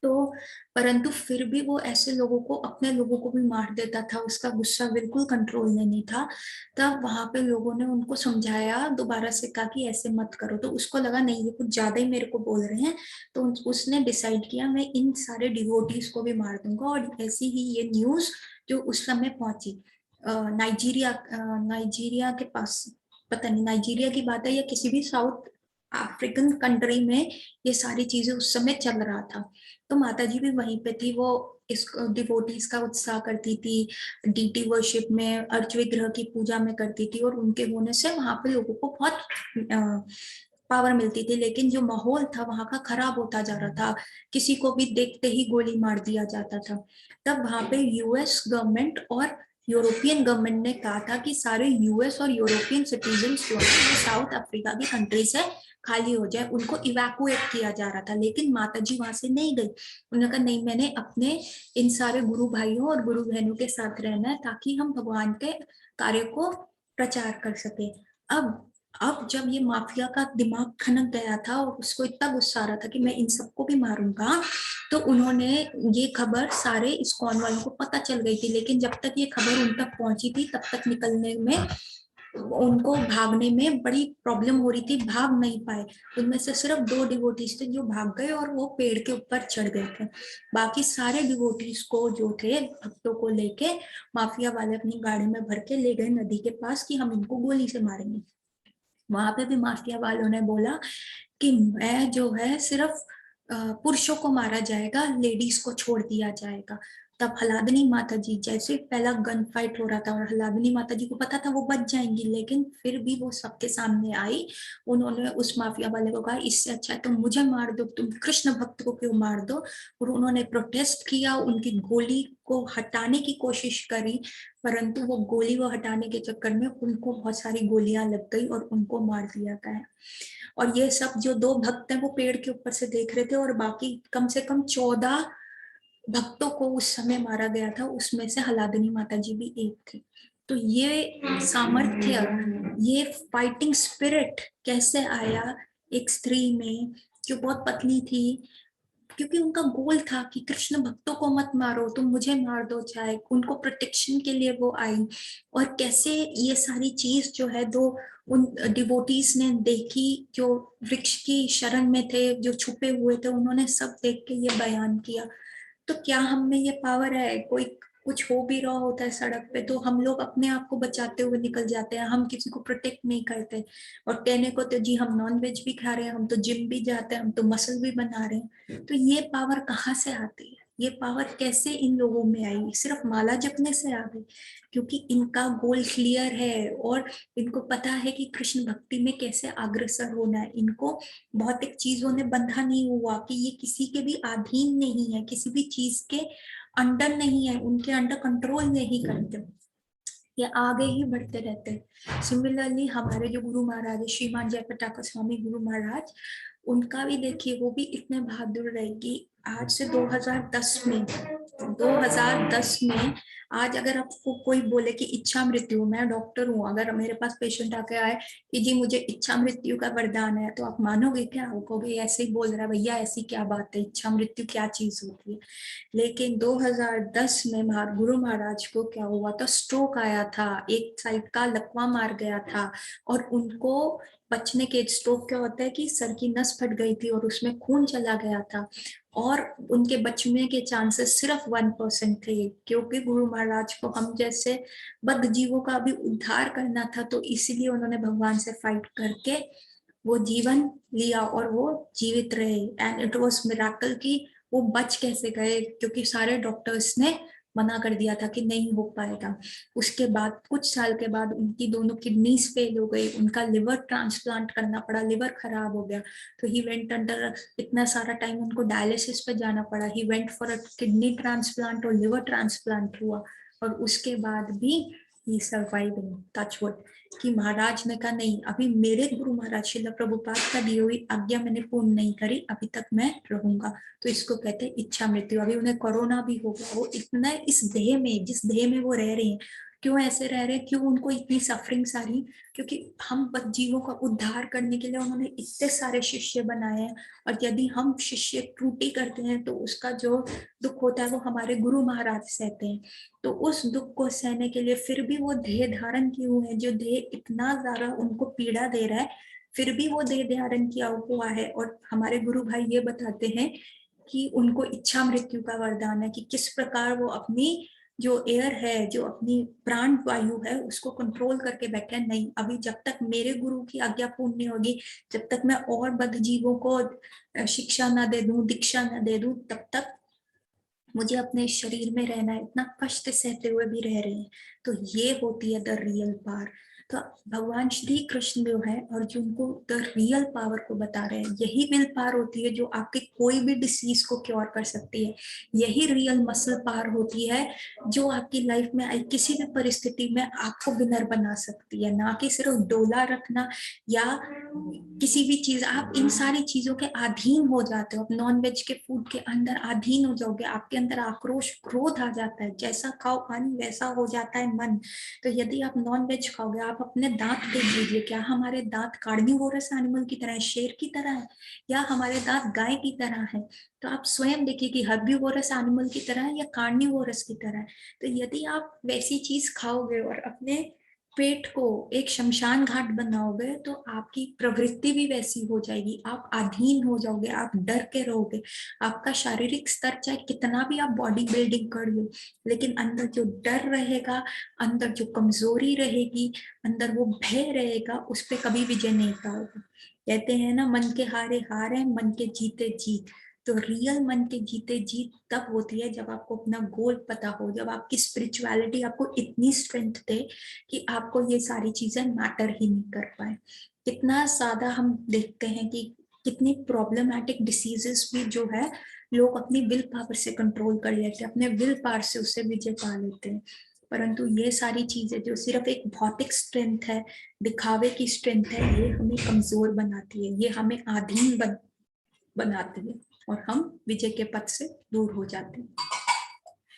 तो परंतु फिर भी वो ऐसे लोगों को, अपने लोगों को भी मार देता था, उसका गुस्सा बिल्कुल कंट्रोल में नहीं था। तब वहां पे लोगों ने उनको समझाया, दोबारा से कहा कि ऐसे मत करो, तो उसको लगा नहीं ये कुछ ज्यादा ही मेरे को बोल रहे हैं। तो उसने डिसाइड किया मैं इन सारे डिवोटीज को भी मार दूंगा। और ऐसी ही ये न्यूज जो उस समय पहुंची नाइजीरिया के पास, पता नहीं नाइजीरिया की बात है या किसी भी साउथ अफ्रीकन कंट्री में, ये सारी चीजें उस समय चल रहा था। तो माता जी भी वहीं पे थी, वो इस डिवोटीज का उत्साह करती थी, डीटी वर्शिप में, अर्च विग्रह की पूजा में करती थी, और उनके होने से वहां पे लोगों को बहुत पावर मिलती थी। लेकिन जो माहौल था वहां का खराब होता जा रहा था, किसी को भी देखते ही गोली मार दिया जाता था। तब वहां पे यूएस गवर्नमेंट और यूरोपियन गवर्नमेंट ने कहा था कि सारे यूएस और यूरोपियन सिटीजन जो है साउथ अफ्रीका की कंट्री से खाली हो जाए, उनको इवैक्यूएट किया जा रहा था। लेकिन माता जी वहां से नहीं गई, उन्होंने कहा नहीं, मैंने अपने इन सारे गुरु भाइयों और गुरु बहनों के साथ रहना है, ताकि हम भगवान के कार्य को प्रचार कर सके। अब जब ये माफिया का दिमाग खनक गया था और उसको इतना गुस्सा आ रहा था कि मैं इन सबको भी मारूंगा, तो उन्होंने, ये खबर सारे इस्कॉन वालों को पता चल गई थी, लेकिन जब तक ये खबर उन तक पहुंची थी तब तक निकलने में, उनको भागने में बड़ी प्रॉब्लम हो रही थी, भाग नहीं पाए। उनमें से सिर्फ 2 डिवोटीज थे जो भाग गए और वो पेड़ के ऊपर चढ़ गए थे। बाकी सारे डिवोटीज को जो थे भक्तों को लेके माफिया वाले अपनी गाड़ी में भर के ले गए नदी के पास कि हम इनको गोली से मारेंगे। वहां पे भी माफिया वालों ने बोला कि मैं जो है सिर्फ पुरुषों को मारा जाएगा, लेडीज को छोड़ दिया जाएगा। तब हलादनी माता जी, जैसे पहला गन फाइट हो रहा था और हलादनी माता जी को पता था वो बच जाएंगी, लेकिन फिर भी वो सबके सामने आई। उन्होंने उस माफिया वाले को कहा इससे अच्छा तुम मुझे मार दो, तुम कृष्ण भक्त को क्यों मार दो। और उन्होंने प्रोटेस्ट किया, उनकी गोली को हटाने की कोशिश करी, परंतु वो गोली वो हटाने के चक्कर में उनको बहुत सारी गोलियां लग गई और उनको मार दिया गया। और ये सब जो 2 भक्त हैं वो पेड़ के ऊपर से देख रहे थे, और बाकी कम से कम 14 भक्तों को उस समय मारा गया था, उसमें से हलादनी माता जी भी एक थी। तो ये सामर्थ्य, ये फाइटिंग स्पिरिट कैसे आया एक स्त्री में जो बहुत पतली थी, क्योंकि उनका गोल था कि कृष्ण भक्तों को मत मारो, तुम मुझे मार दो, चाहे उनको प्रोटेक्शन के लिए वो आई। और कैसे ये सारी चीज जो है, दो उन डिवोटीज ने देखी जो वृक्ष की शरण में थे, जो छुपे हुए थे, उन्होंने सब देख के ये बयान किया। तो क्या हम में ये पावर है? कोई कुछ हो भी रहा होता है सड़क पे तो हम लोग अपने आप को बचाते हुए निकल जाते हैं, हम किसी को प्रोटेक्ट नहीं करते। और कहने को तो जी हम नॉन वेज भी खा रहे हैं, हम तो जिम भी जाते हैं, हम तो मसल भी बना रहे हैं, तो ये पावर कहाँ से आती है? ये पावर कैसे इन लोगों में आई? सिर्फ माला जपने से आ गई, क्योंकि इनका गोल क्लियर है और इनको पता है कि कृष्ण भक्ति में कैसे अग्रसर होना है। इनको भौतिक चीजों ने बंधा नहीं हुआ, कि ये किसी के भी अधीन नहीं है, किसी भी चीज के अंडर नहीं है, उनके अंडर कंट्रोल नहीं करते, ये आगे ही बढ़ते रहते हैं। सिमिलरली हमारे जो गुरु महाराज है, श्रीमान जयप्रताप स्वामी गुरु महाराज, उनका भी देखिए, वो भी इतने बहादुर रहे कि आज से 2010 में आज अगर आपको कोई बोले कि इच्छा मृत्यु, मैं डॉक्टर हूँ, अगर मेरे पास पेशेंट आके आए कि जी मुझे इच्छा मृत्यु का वरदान है, तो आप मानोगे क्या? वो कहोगे ऐसे ही बोल रहा है भैया, ऐसी क्या बात है, इच्छा मृत्यु क्या चीज होती है। लेकिन 2010 में गुरु महाराज को क्या हुआ था, स्ट्रोक आया था, एक साइड का लकवा मार गया था, और उनको बचने के, स्ट्रोक क्या होता है कि सर की नस फट गई थी और उसमें खून चला गया था, और उनके बचने के चांसेस सिर्फ 1% थे, क्योंकि गुरु महाराज को हम जैसे बद्ध जीवों का भी उद्धार करना था, तो इसलिए उन्होंने भगवान से फाइट करके वो जीवन लिया और वो जीवित रहे। एंड इट वॉज मिराकल की वो बच कैसे गए, क्योंकि सारे डॉक्टर्स ने मना कर दिया था कि नहीं हो पाएगा। उसके बाद कुछ साल के बाद उनकी दोनों किडनीज फेल हो गई, उनका लिवर ट्रांसप्लांट करना पड़ा, लिवर खराब हो गया, तो ही वेंट अंडर, इतना सारा टाइम उनको डायलिसिस पे जाना पड़ा, he went for a kidney transplant और लिवर ट्रांसप्लांट हुआ, और उसके बाद भी ही सर्वाइविंग, टच वुड, कि महाराज ने कहा नहीं, अभी मेरे गुरु महाराज श्रील प्रभुपाद का दी हुई आज्ञा मैंने पूर्ण नहीं करी, अभी तक मैं रहूंगा। तो इसको कहते हैं इच्छा मृत्यु। अभी उन्हें कोरोना भी हो गया, वो इतना इस देह में, जिस देह में वो रह रहे हैं, क्यों ऐसे रह रहे हैं, क्यों उनको इतनी सफरिंग सारी, क्योंकि हम जीवों का उद्धार करने के लिए उन्होंने इतने सारे शिष्य बनाए हैं। और यदि हम शिष्य त्रुटि करते हैं तो उसका जो दुख होता है वो हमारे गुरु महाराज सहते हैं। तो उस दुख को सहने के लिए फिर भी वो देह धारण किए हुए हैं, जो देह इतना ज्यादा उनको पीड़ा दे रहा है, फिर भी वो देह धारण किया हुआ है। और हमारे गुरु भाई ये बताते हैं कि उनको इच्छा मृत्यु का वरदान है, कि किस प्रकार वो अपनी जो एयर है, जो अपनी प्राण वायु है, उसको कंट्रोल करके बैठे हैं। नहीं, अभी जब तक मेरे गुरु की आज्ञा पूर्ण नहीं होगी, जब तक मैं और बद्ध जीवों को शिक्षा ना दे दूं, दीक्षा ना दे दूं, तब तक मुझे अपने शरीर में रहना है। इतना कष्ट सहते हुए भी रह रहे हैं। तो ये होती है द रियल पावर। तो भगवान श्री कृष्ण जो है अर्जुन को द रियल पावर को बता रहे हैं। यही विल पावर होती है जो आपके कोई भी डिसीज को क्योर कर सकती है। यही रियल मसल पावर होती है जो आपकी लाइफ में आई किसी भी परिस्थिति में आपको विनर बना सकती है। ना कि सिर्फ डोला रखना या किसी भी चीज, आप इन सारी चीजों के अधीन हो जाते हो। नॉन वेज के फूड के अंदर अधीन हो जाओगे, आपके अंदर आक्रोश क्रोध आ जाता है। जैसा खाओ अन्न वैसा हो जाता है मन। तो यदि आप नॉन वेज खाओगे, आप अपने दांत देख लीजिए, क्या हमारे दांत कार्निवोरस एनिमल की तरह है, शेर की तरह है, या हमारे दांत गाय की तरह है? तो आप स्वयं देखिए कि हर्बीवोरस एनिमल की तरह है या कार्निवोरस की तरह है। तो यदि आप वैसी चीज खाओगे और अपने पेट को एक शमशान घाट बनाओगे, तो आपकी प्रवृत्ति भी वैसी हो जाएगी। आप अधीन हो जाओगे, आप डर के रहोगे। आपका शारीरिक स्तर चाहे कितना भी आप बॉडी बिल्डिंग कर लो, लेकिन अंदर जो डर रहेगा, अंदर जो कमजोरी रहेगी, अंदर वो भय रहेगा, उस पर कभी विजय नहीं पाओगे। कहते हैं ना, मन के हारे हार है, मन के जीते जीत। तो रियल मन के जीते जीत तब होती है जब आपको अपना गोल पता हो, जब आपकी स्पिरिचुअलिटी आपको इतनी स्ट्रेंथ दे कि आपको ये सारी चीजें मैटर ही नहीं कर पाए। कितना ज्यादा हम देखते हैं कि कितनी प्रॉब्लमेटिक डिसीजेस भी जो है लोग अपनी विल पावर से कंट्रोल कर लेते हैं, अपने विल पावर से उससे विजय पा लेते हैं। परंतु ये सारी चीजें जो सिर्फ एक भौतिक स्ट्रेंथ है, दिखावे की स्ट्रेंथ है, ये हमें कमजोर बनाती है, ये हमें आधीन बनाती है, और हम विजय के पथ से दूर हो जाते हैं।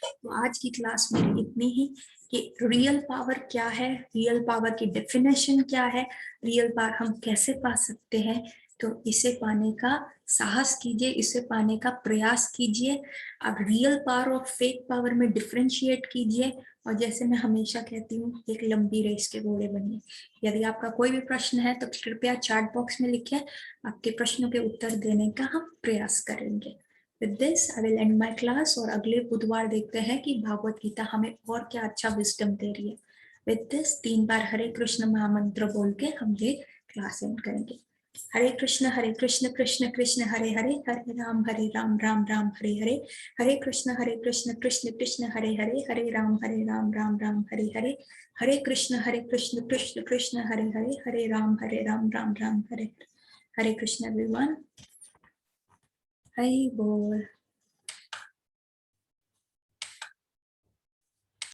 तो आज की क्लास मेरी इतनी ही कि रियल पावर क्या है, रियल पावर की डेफिनेशन क्या है, रियल पावर हम कैसे पा सकते हैं। तो इसे पाने का साहस कीजिए, इसे पाने का प्रयास कीजिए। अब रियल पावर और फेक पावर में डिफरेंशिएट कीजिए। और जैसे मैं हमेशा कहती हूँ, एक लंबी रेस के घोड़े बनिए। यदि आपका कोई भी प्रश्न है तो कृपया चैट बॉक्स में लिखिए, आपके प्रश्नों के उत्तर देने का हम प्रयास करेंगे। With this, I will end my class और अगले बुधवार देखते हैं कि भागवत गीता हमें और क्या अच्छा विजडम दे रही है। With this, 3 बार हरे कृष्ण महामंत्र बोल के हम ये क्लास एंड करेंगे। हरे कृष्ण कृष्ण कृष्ण हरे हरे, हरे राम राम राम हरे हरे, हरे कृष्ण कृष्ण कृष्ण हरे हरे, हरे राम राम राम हरे हरे, हरे कृष्ण कृष्ण कृष्ण हरे हरे, हरे राम राम राम हरे हरे। हरे कृष्ण एवरीवन, हरि बोल।